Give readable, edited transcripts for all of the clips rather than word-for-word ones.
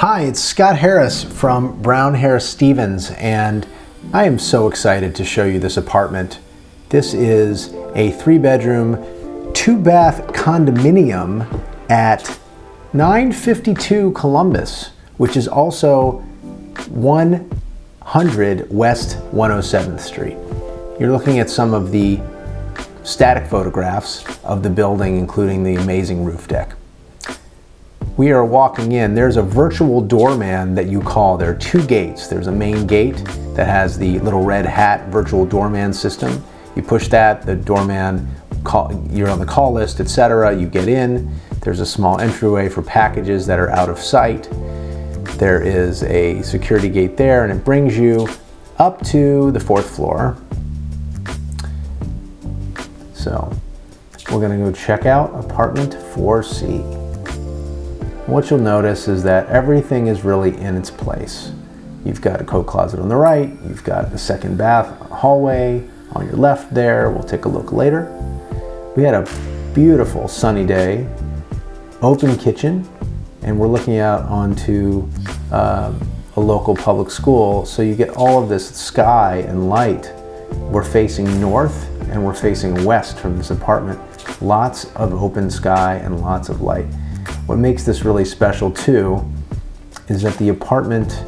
Hi, it's Scott Harris from Brown Harris Stevens, and I am so excited to show you this apartment. This is a 3-bedroom, 2-bath condominium at 952 Columbus, which is also 100 West 107th Street. You're looking at some of the static photographs of the building, including the amazing roof deck. We are walking in. There's a virtual doorman that you call. There are 2 gates. There's a main gate that has the little red hat virtual doorman system. You push that, the doorman, you're on the call list, etc. You get in. There's a small entryway for packages that are out of sight. There is a security gate there, and it brings you up to the 4th floor. So we're going to go check out apartment 4C. What you'll notice is that everything is really in its place. You've got a coat closet on the right, you've got a 2nd bath hallway on your left there. We'll take a look later. We had a beautiful sunny day, open kitchen, and we're looking out onto a local public school, so you get all of this sky and light. We're facing north and we're facing west from this apartment. Lots of open sky and lots of light. What makes this really special too is that the apartment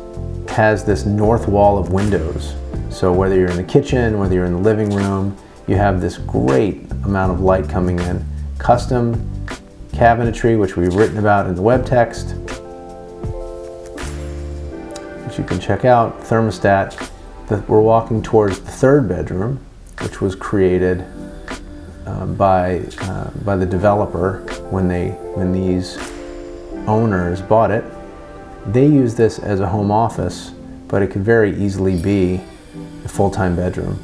has this north wall of windows. So whether you're in the kitchen, whether you're in the living room, you have this great amount of light coming in. Custom cabinetry, which we've written about in the web text, which you can check out. Thermostat. We're walking towards the 3rd bedroom, which was created by the developer when these owners bought it. They use this as a home office, but it could very easily be a full-time bedroom.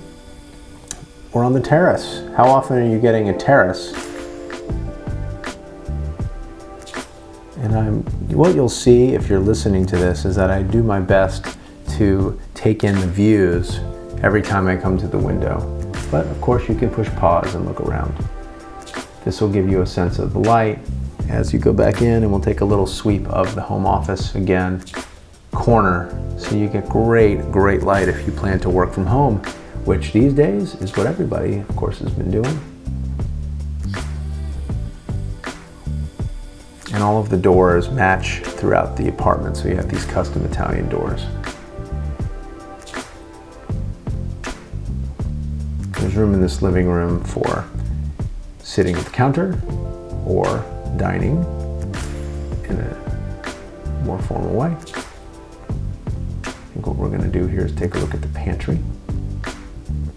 We're on the terrace. How often are you getting a terrace? And what you'll see if you're listening to this is that I do my best to take in the views every time I come to the window. But of course you can push pause and look around. This will give you a sense of the light as you go back in, and we'll take a little sweep of the home office again. Corner, so you get great light if you plan to work from home, which these days is what everybody, of course, has been doing. And all of the doors match throughout the apartment, so you have these custom Italian doors. There's room in this living room for sitting at the counter or dining in a more formal way. I think what we're going to do here is take a look at the pantry.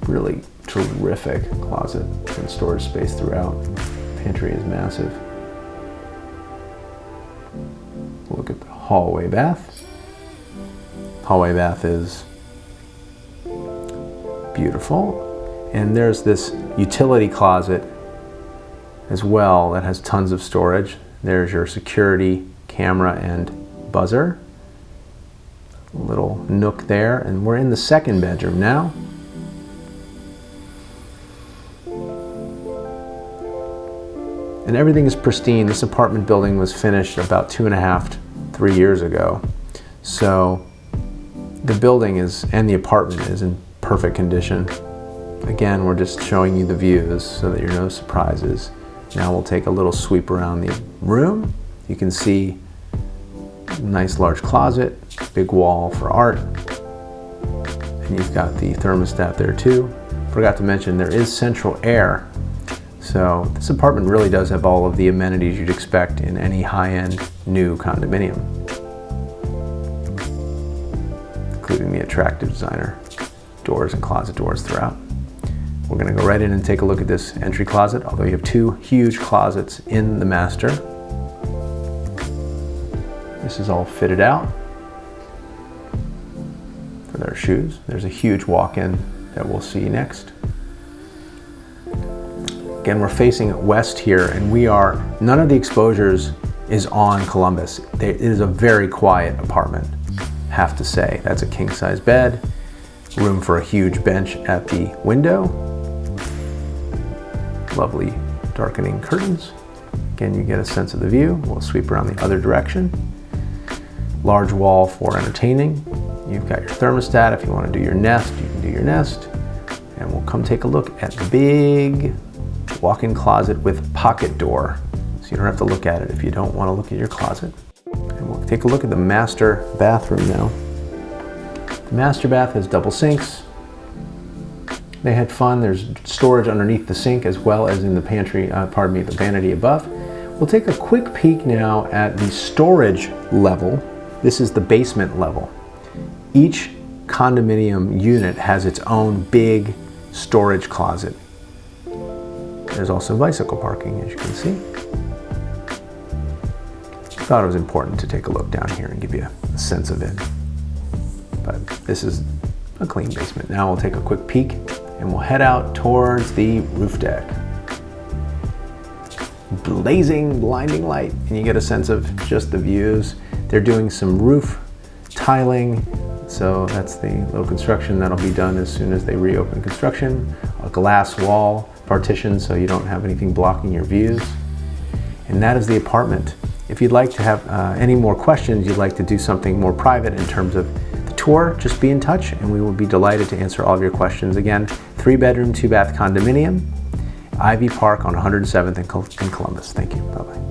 Really terrific closet and storage space throughout. Pantry is massive. We'll look at the hallway bath. Hallway bath is beautiful. And there's this utility closet as well that has tons of storage. There's your security camera and buzzer. A little nook there, and we're in the 2nd bedroom now. And everything is pristine. This apartment building was finished about 2.5 to 3 years ago. So the building and the apartment is in perfect condition. Again, we're just showing you the views so that you're no surprises. Now we'll take a little sweep around the room. You can see a nice large closet, big wall for art, and you've got the thermostat there too. Forgot to mention there is central air. So this apartment really does have all of the amenities you'd expect in any high-end new condominium, including the attractive designer doors and closet doors throughout. We're going to go right in and take a look at this entry closet, although you have 2 huge closets in the master. This is all fitted out for their shoes. There's a huge walk-in that we'll see next. Again, we're facing west here, and none of the exposures is on Columbus. It is a very quiet apartment, have to say. That's a king-size bed, room for a huge bench at the window. Lovely darkening curtains. Again, you get a sense of the view. We'll sweep around the other direction. large wall for entertaining. You've got your thermostat. If you want to do your nest, you can do your nest. And we'll come take a look at the big walk-in closet with pocket door. So you don't have to look at it if you don't want to look at your closet. And we'll take a look at the master bathroom now. The master bath has double sinks. They had fun. There's storage underneath the sink as well as in the pantry, the vanity above. We'll take a quick peek now at the storage level. This is the basement level. Each condominium unit has its own big storage closet. There's also bicycle parking, as you can see. I thought it was important to take a look down here and give you a sense of it. But this is a clean basement. Now we'll take a quick peek and we'll head out towards the roof deck. Blazing, blinding light, and you get a sense of just the views. They're doing some roof tiling, so that's the little construction that'll be done as soon as they reopen construction. A glass wall partition so you don't have anything blocking your views. And that is the apartment. If you'd like to have any more questions, you'd like to do something more private in terms of the tour, just be in touch and we will be delighted to answer all of your questions. Again, 3-bedroom, 2-bath condominium, Ivy Park on 107th in Columbus. Thank you. Bye-bye.